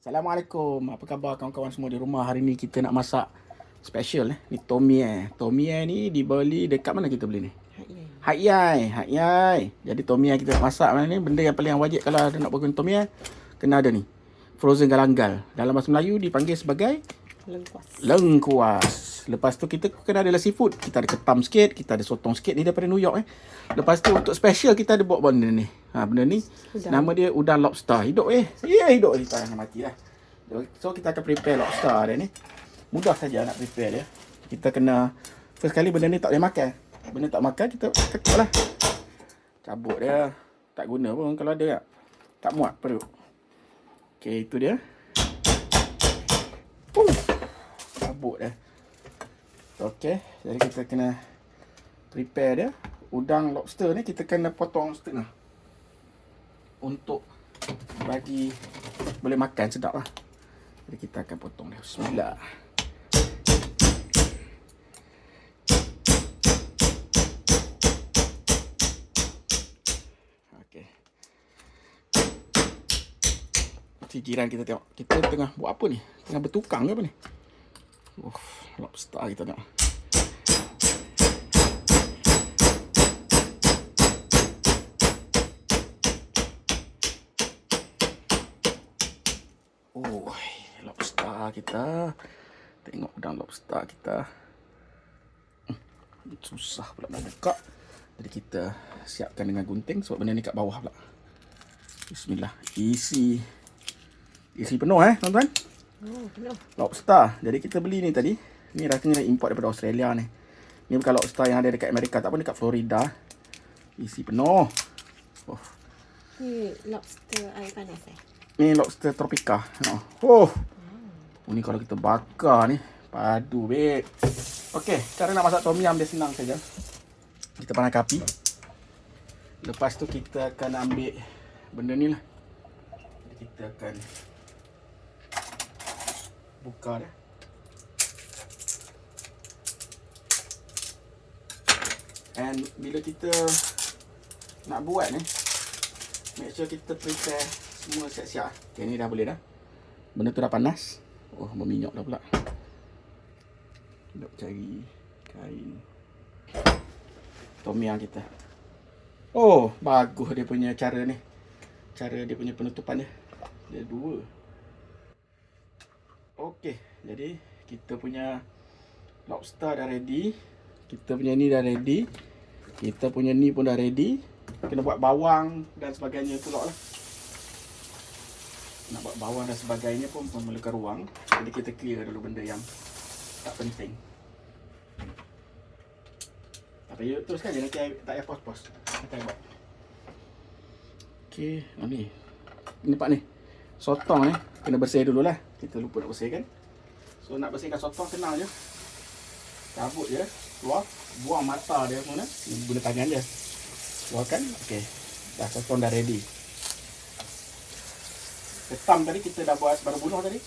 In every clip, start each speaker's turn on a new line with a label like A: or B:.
A: Assalamualaikum. Apa khabar kawan-kawan semua di rumah? Hari ni kita nak masak special Ni Tom Yai. Tom Yai ni dibeli dekat mana kita beli ni? Hat Yai. Jadi Tom Yai kita nak masak ni, benda yang paling wajib kalau ada nak buat Tom Yai, kena ada ni. Frozen galanggal. Dalam bahasa Melayu dipanggil sebagai lengkuas. Lepas tu kita kena ada seafood. Kita ada ketam sikit, kita ada sotong sikit ni daripada New York Lepas tu untuk special kita ada buat benda ni. Benda ni udang. Nama dia udang lobster. Hidup hidup kita jangan mati lah. So kita akan prepare lobster dia ni. Mudah saja nak prepare dia. Kita kena first kali benda ni tak boleh makan. Benda tak makan kita ketuk lah. Cabut dia. Tak guna pun kalau ada tak muat perut. Okey, itu dia. Cabut dia. Okey, jadi kita kena prepare dia. Udang lobster ni kita kena potong setengah untuk bagi boleh makan sedap lah. Jadi kita akan potong dia. Bismillah. Okey. Si jiran kita tengok. Kita tengah buat apa ni? Tengah bertukang ke apa ni? Lobster kita nak. Lobster kita. Tengok udang lobster kita. Susah pula nak buka. Jadi kita siapkan dengan gunting sebab benda ni kat bawah pula. Bismillah. Isi penuh tuan-tuan.
B: Penuh.
A: Lobster. Jadi kita beli ni tadi. Ni rasanya import daripada Australia ni. Ni bukan lobster yang ada dekat Amerika, tak pun dekat Florida. Isi penuh.
B: Ni lobster air panas
A: Ni lobster tropika. Ni kalau kita bakar ni padu babe. Okey, cara nak masak tom yum dia senang saja. Kita panaskan api. Lepas tu kita akan ambil benda ni lah. Jadi kita akan buka dia. And bila kita nak buat ni, make sure kita prepare semua siap-siap. Okay, ni dah boleh dah. Benda tu dah panas. Berminyak dah pula. Nak cari kain tom yum kita. Bagus dia punya cara ni. Cara dia punya penutupan dia. Dia dua. Okey, jadi kita punya lobster dah ready. Kita punya ni dah ready. Kita punya ni pun dah ready. Kena buat bawang dan sebagainya pula lah. Nak buat bawang dan sebagainya pun memerlukan ruang. Jadi kita clear dulu benda yang tak penting. Tak payah teruskan je, nanti tak payah pause-pause. Kita buat. Okey, ni. Nampak ni. Sotong ni kena bersih dululah. Kita lupa nak bersihkan. So nak bersihkan sotong senang je. Cabut je, keluar, buang mata dia semua ni. Guna tangan je. Keluarkan. Okey. Dah sotong dah ready. Ketam tadi kita dah buat baru bunuh tadi.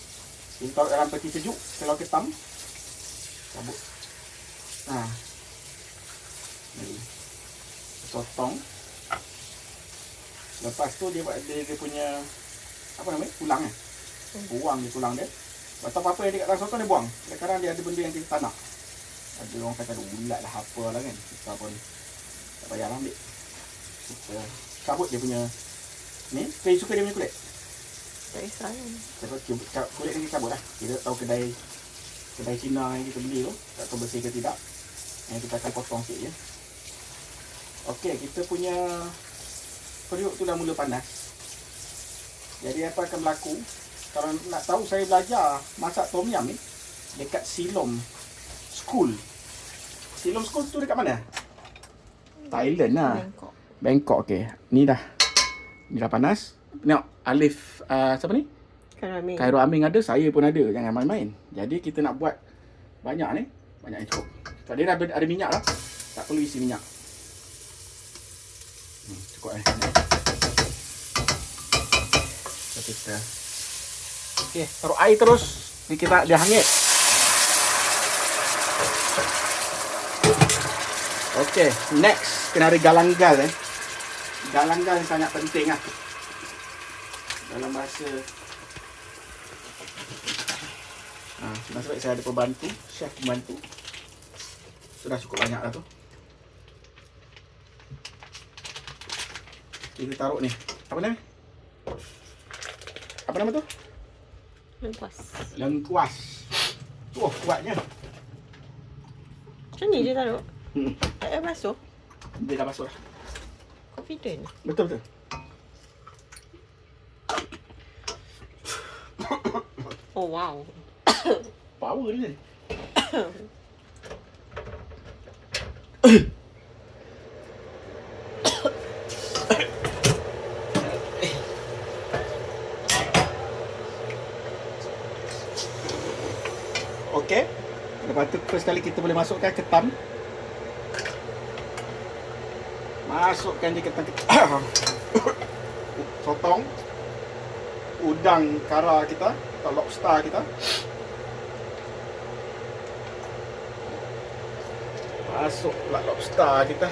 A: Kita taruh dalam peti sejuk, kalau ketam. Cabut. Ni. Sotong. Lepas tu dia buat dia punya apa namanya? Tulang buang dia tulang dia. Lepas tu apa-apa yang dekat dalam sotong dia buang. Kadang-kadang dia ada benda yang kita tak nak. Ada orang kata ada ulat lah apa lah kan. Kita pun tak payah lah ambil. Kita cabut dia punya ni. Saya suka dia punya kulit.
B: Tak kisah kan.
A: Kulit ni kita cabut lah. Kita tahu kedai Cina yang kita beli tu, tak tahu bersih ke tidak. Yang kita akan potong sikit je. Okey, kita punya periuk tu dah mula panas. Jadi apa akan berlaku? Kalau nak tahu, saya belajar masak tom yum ni dekat Silom School. Silom School tu dekat mana? Thailand lah. Bangkok. Okey. Ni dah panas. Tengok Alif siapa ni? Khairul Amin ada, saya pun ada. Jangan main-main. Jadi kita nak buat banyak ni. Banyak yang cukup. Kalau dia dah ada minyak lah, tak perlu isi minyak. Cukup kita. Okey, taruh air terus. Ni kita dia hangit. Okey, next kena ada galanggal Galanggal yang sangat penting lah. Dalam bahasa Nasib baik saya ada pembantu, chef pembantu. Sudah cukup banyak dah tu. Kita taruh ni. Apa nama? Apa nama tu?
B: Lengkuas.
A: Lengkuas. Wah, kuatnya.
B: Macam ni je taruh. Tak payah basuh.
A: Dia dah basuh dah.
B: Confident.
A: Betul.
B: Oh wow.
A: Power dia ni. Okey. Lepas tu first kali kita boleh masukkan ketam. Masukkan je ketam kita. Sotong. Udang kara kita atau lobster kita. Masuk pula lobster kita.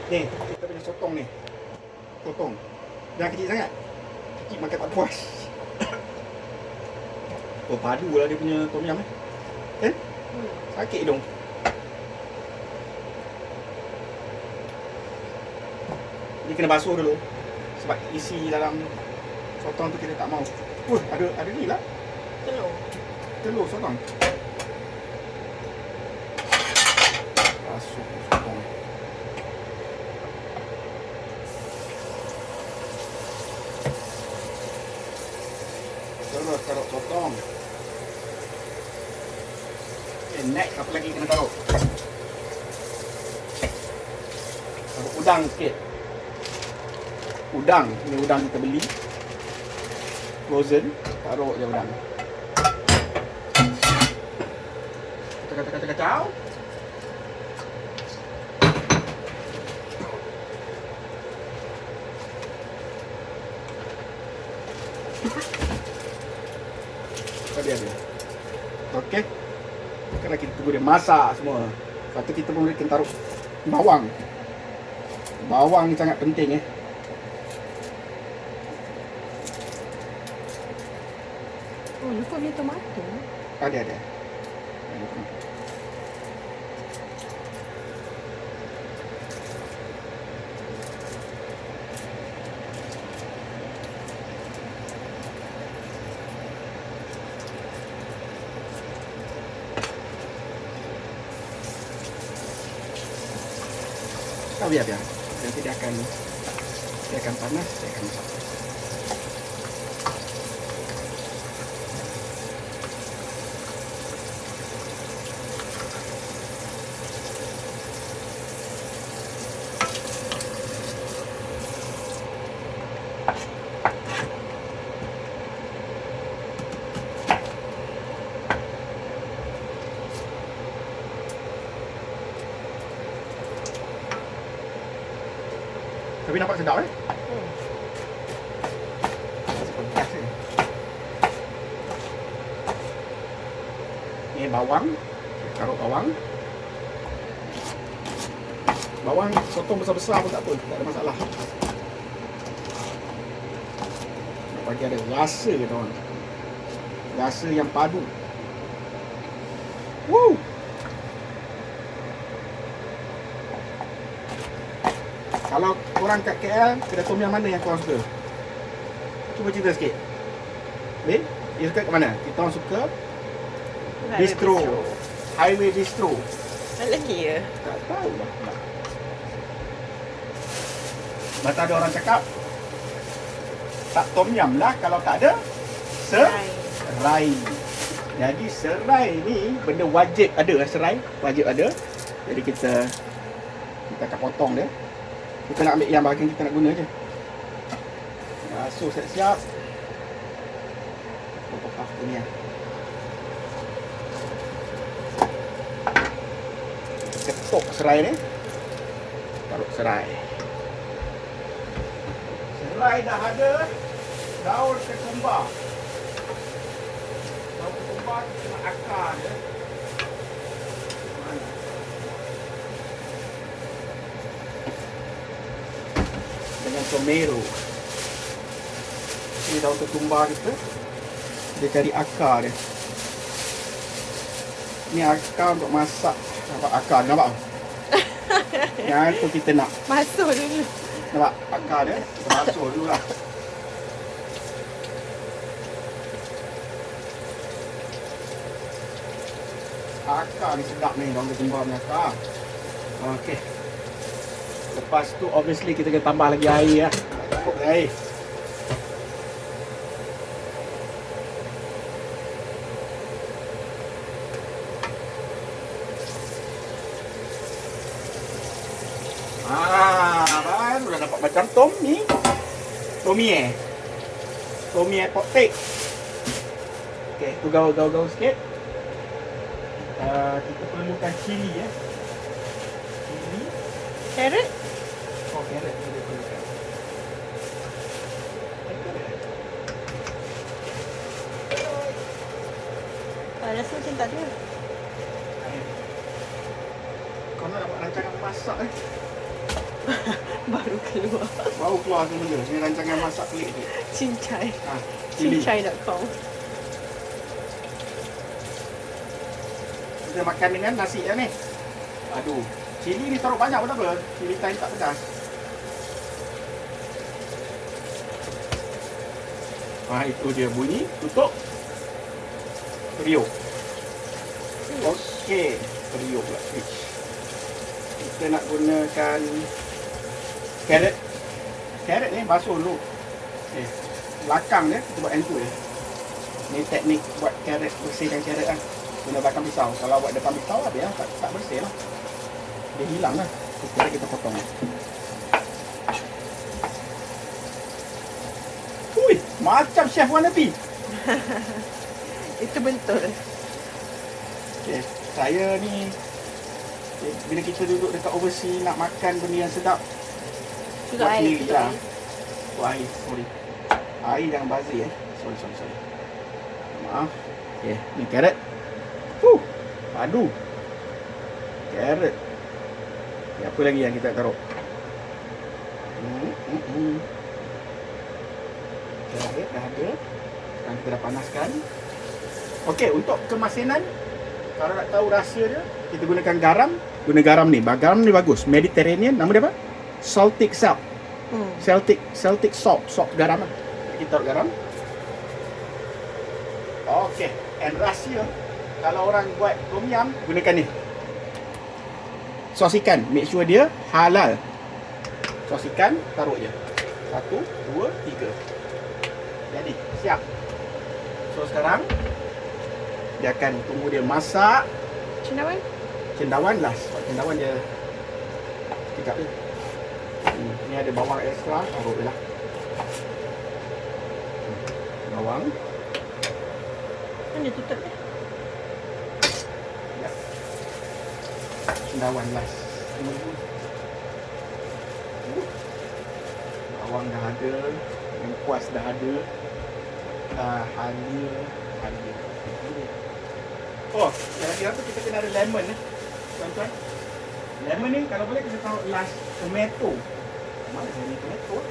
A: Ni, kita punya sotong ni. Potong. Jangan kecil sangat. Kecil makan tak puas. Oh, padu lah dia punya tom yum kan? Sakit hidung. Dia kena basuh dulu. Sebab isi dalam sotong tu kita tak mau. Ada ni lah. Telur sotong. Basuh sotong. Terus taruh sotong. Next apa lagi kena taruh? Taruh udang sikit. Udang, ini udang kita beli frozen, taruh je udang. Kacau. Tadi ada. Okey. Sekarang kita tunggu dia masak semua. Lepas tu kita pun boleh taruh bawang. Bawang ni sangat penting
B: Oh, lupa dia tomato.
A: Ada. Biar. Nanti dia akan panas, dia akan masak. Tapi nampak sedap pedas ni. Ni bawang. Taruh bawang. Bawang sotong besar-besar pun tak apa, tak ada masalah. Nak bagi ada rasa tuan. Rasa yang padu. Woo! Kalau korang kat KL, kedai tom yum mana yang korang suka? Cuba cerita sikit. Bin, you suka kat mana? Kita orang suka Bistro. Highway Bistro.
B: Ada lagi ya?
A: Tak tahu lah. Masa ada orang cakap tak tom yum lah kalau tak ada serai. Jadi serai ni benda wajib ada, serai wajib ada. Jadi kita akan potong dia. Kita nak ambil yang bahagian kita nak guna je. Basuh siap-siap. Potong ni lah. Ketuk serai ni. Taruh serai. Serai dah ada. Daun ketumbar. Daun ketumbar kita nak akar dia. Mana? dengan tomato. Ini daun ketumbar kita. Dia cari akar dia. Ni akar untuk masak. Nampak akar dia, nampak? Yang tu kita nak.
B: Masuk dulu.
A: Nampak akar dia? Kita basuh dulu lah. Akar ni sedap ni, daun ketumbar punya akar. Okey. Lepas tu obviously kita kena tambah lagi air lah. Cukup air. Baru dah dapat macam Tommy potek. Okey, tu gaul sikit. Kita perlukan cili ya. Cili.
B: Carrot?
A: Oh, carrot kita perlukan.
B: Rasa macam tak ada.
A: Kau nak dapat rancangan masak
B: Baru keluar.
A: Baru keluar tu benda. Ni rancangan masak pelik ni.
B: Cincai.
A: Cili.
B: Cincai.com.
A: Kita makan dengan nasi ya ni. Aduh. Cili ni taruh banyak pun tak apa. Cili Thai tak pedas. Itu dia bunyi. Tutup. Periuk. Okey. Periuk pula. Kita nak gunakan carrot. Carrot ni basuh dulu. Belakang dia kita buat yang tu je. Ni teknik buat carrot, bersihkan carrot lah. Guna belakang pisau. Kalau buat depan pisau lah dia tak bersih lah. Dia hilang lah. Carrot kita potong. Ui, macam chef wannabe.
B: Itu betul.
A: Okay, saya ni bila kita duduk dekat overseas nak makan benda yang sedap,
B: Juga
A: buat
B: air.
A: sendiri lah. Air, sorry. Air jangan bazir Sorry. Maaf. Okay, ni carrot. Padu. Carrot. Okay, apa lagi yang kita taruh? Carrot dah ada. Sekarang kita dah panaskan. Okey, untuk kemasinan, kalau nak tahu rahsia dia, kita gunakan garam. Guna garam ni. Garam ni bagus. Mediterranean, nama dia apa? Celtic salt. Celtic salt. Salt garam lah. Kita taruh garam. Okey. And rahsia, kalau orang buat tom yum, gunakan ni. Sos ikan. Make sure dia halal. Sos ikan, taruh je. 1, 2, 3. Jadi, siap. So, sekarang dia akan tunggu dia masak.
B: Cendawan?
A: Cendawan lah. Cendawan dia sekejap je. Ni ada bawang extra, taruh je lah. Bawang.
B: Mana tutup dia?
A: Ya. Cendawan last. Bawang dah ada. Lengkuas dah ada. Halia. Oh, yang lagi apa kita kena ada lemon tuan-tuan. Lemon ni kalau boleh kita taruh last. Tomato. Mana saya ni tomato?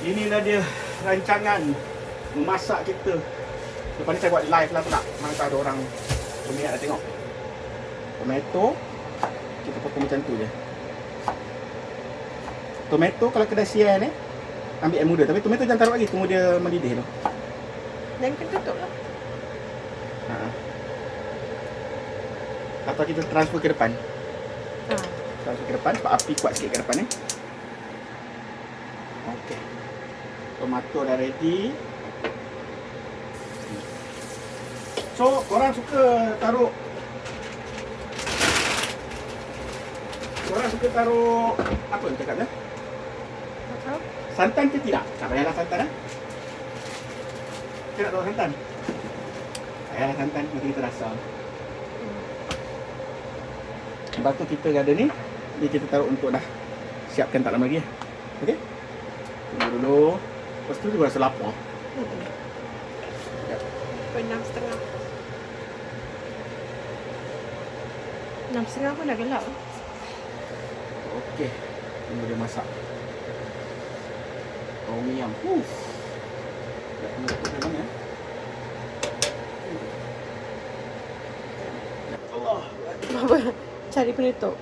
A: Inilah dia rancangan memasak kita. Lepas ni saya buat live lah pula. Mana tak ada orang peminat nak tengok. Tomato kita potong macam tu je. Tomato kalau kedai sian ambil yang muda. Tapi tomato jangan taruh lagi, tunggu dia mendidih tu.
B: Dan kena tutup lah.
A: Atau kita transfer ke depan. Transfer ke depan sebab api kuat sikit ke depan ni. Okey. Tomato dah ready. So, korang suka taruh apa yang cakap dia? Santan ke tidak? Tak payahlah santan Kita nak taruh santan. Tak payahlah santan, nanti kita rasa. Lepas tu kita ada ni. Ni kita taruh untuk dah siapkan tak lama lagi. Okey? Tunggu dulu. Lepas tu juga rasa lapar.
B: 6.5. 6.30 pun dah gelap.
A: Okey. Ini dia masak. Tom yum. Tak kena tutup dalam ya. Ya Allah.
B: Apa? Cari penutup.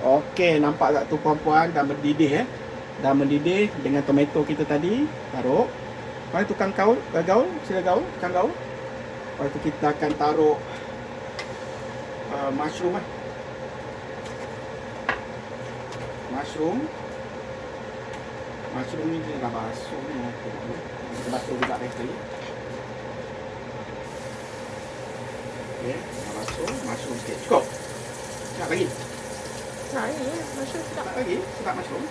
A: Okey, nampak tak tu puan-puan dah mendidih Dah mendidih dengan tomato kita tadi. Taruh. Lepas tu gaul, sila gaul, gaul. Lepas tu kita akan taruh mushroom Mushroom ni dia dah basuh ni. Kita basuh juga tadi. Okey, dah basuh, mushroom sikit. Cukup. Nak lagi?
B: Nak ni, masuk sedap.
A: Tak lagi? Sedap mushroom.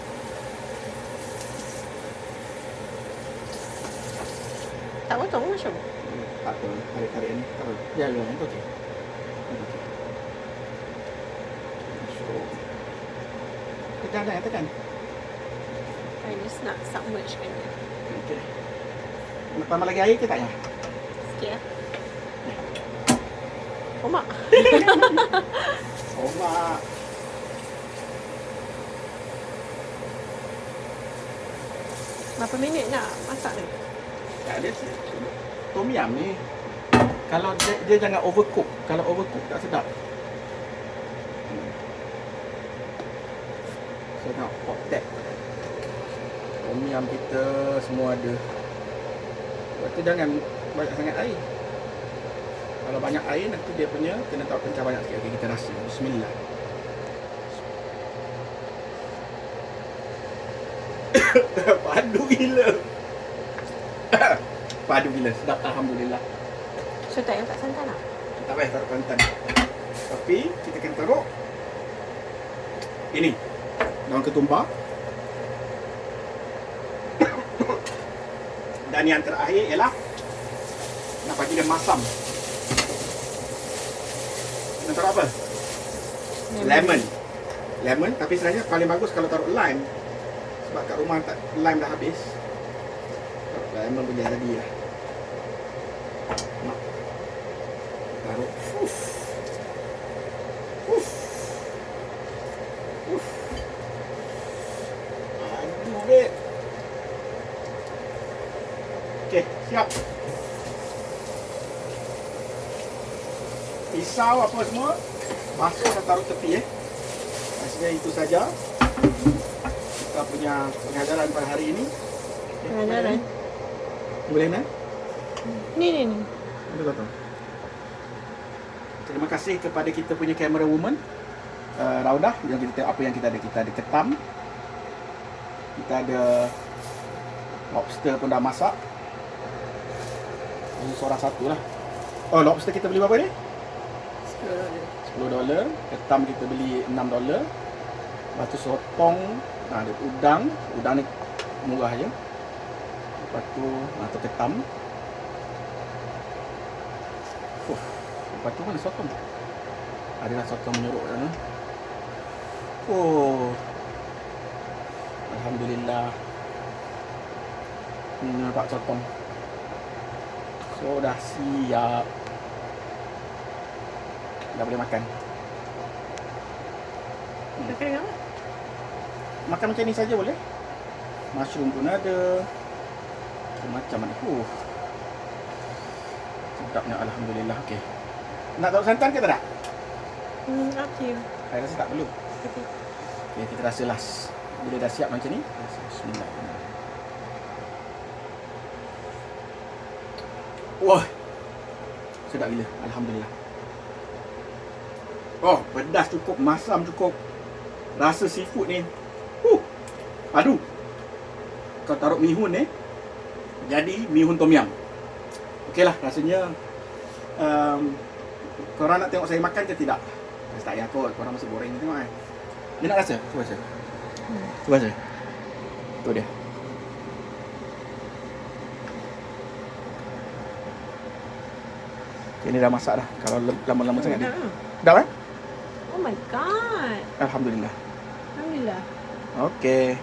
B: Tak potong masuk.
A: Tak apa, tarik-tarik ni. Tak apa. Ya, itu okey. Mushroom. Tekan.
B: I just nak submergekan dia.
A: Okey. Nak tambah lagi air ke tak ya?
B: Sikit lah. Oh, mak.
A: Oh, mak.
B: Berapa minit nak masak ni?
A: Tak ada tom yum ni. Kalau dia jangan overcook. Kalau overcook tak sedap. So nak hot tap. Tom yum kita semua ada. Lepas tu jangan banyak sangat air. Kalau banyak air nanti dia punya kena tahu kencah banyak sikit. Okay, kita rasa. Bismillah. Padu gila. Padu gila. Sedap, alhamdulillah.
B: So tak yang tak santan lah?
A: Tak payah taruh santan. Tapi kita akan taruh ini daun ketumbar. Dan yang terakhir ialah nak bagi dia masam. Nak taruh apa? Lemon. Tapi sebenarnya paling bagus kalau taruh lime. Sebab kat rumah tak lime dah habis. Taruh lemon pun jadi lah. Nak taruh. Aduh, babe. Okey, siap. Pisau apa semua basuh dan taruh tepi Rasanya itu saja kita punya pengajaran pada hari ini.
B: Pengajaran?
A: Boleh nak?
B: Ni.
A: Betul. Terima kasih kepada kita punya camera woman Raudah yang kita tengok apa yang kita ada. Kita ada ketam. Kita ada lobster pun dah masak. Ini seorang satu lah. Oh, lobster kita beli berapa ni? $10. Ketam kita beli $6. Lepas tu sotong, ada udang ni murah je. Lepas tu ketam. Lepas tu mana sotong? Adalah sotong menyuruk sana. Alhamdulillah. Ini nampak sotong. So dah siap. Dah boleh makan.
B: Makan dengan apa?
A: Makan macam ni saja boleh. Mushroom pun ada. Macam mana? Sedapnya, alhamdulillah. Okey. Nak taruh santan ke tak?
B: Up to you.
A: Saya rasa tak perlu.
B: Okay.
A: Okay, kita rasa last. Bila dah siap macam ni, bismillah. Wah. Sedap gila, alhamdulillah. Oh, pedas cukup, masam cukup. Rasa seafood ni. Aduh. Kau taruh mihun ni. Jadi mihun tom yum. Okeylah, rasanya korang nak tengok saya makan ke tidak? Tak payah kot, korang masih goreng tengok kan. Dia nak rasa? Cuba rasa. Cuba rasa. Tu dia. Ini dah masak dah. Kalau lama-lama sangat dia. Dah kan?
B: Oh my god.
A: Alhamdulillah.
B: Alhamdulillah.
A: Okey.